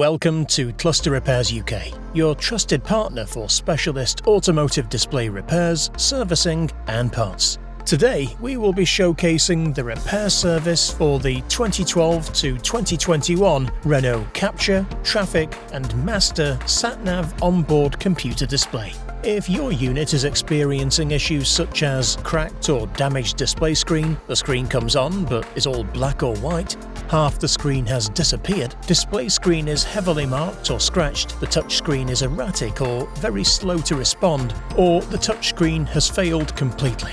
Welcome to Cluster Repairs UK, your trusted partner for specialist automotive display repairs, servicing and parts. Today we will be showcasing the repair service for the 2012 to 2021 Renault Captur, Trafic and Master Sat Nav onboard computer display. If your unit is experiencing issues such as cracked or damaged display screen, the screen comes on but is all black or white, half the screen has disappeared, display screen is heavily marked or scratched, the touchscreen is erratic or very slow to respond, or the touchscreen has failed completely.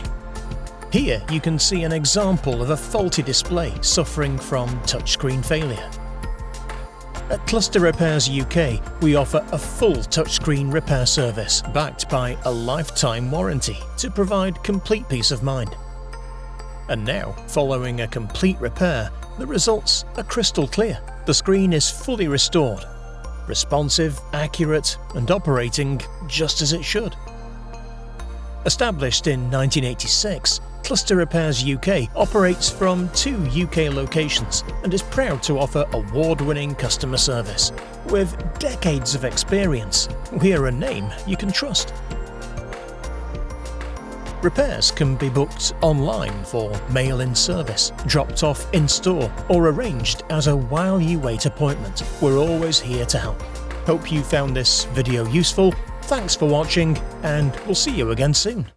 Here you can see an example of a faulty display suffering from touchscreen failure. At Cluster Repairs UK, we offer a full touchscreen repair service backed by a lifetime warranty to provide complete peace of mind. And now, following a complete repair, the results are crystal clear. The screen is fully restored, responsive, accurate, and operating just as it should. Established in 1986, Cluster Repairs UK operates from 2 UK locations and is proud to offer award-winning customer service. With decades of experience, we are a name you can trust. Repairs can be booked online for mail-in service, dropped off in-store, or arranged as a while-you-wait appointment. We're always here to help. Hope you found this video useful. Thanks for watching, and we'll see you again soon.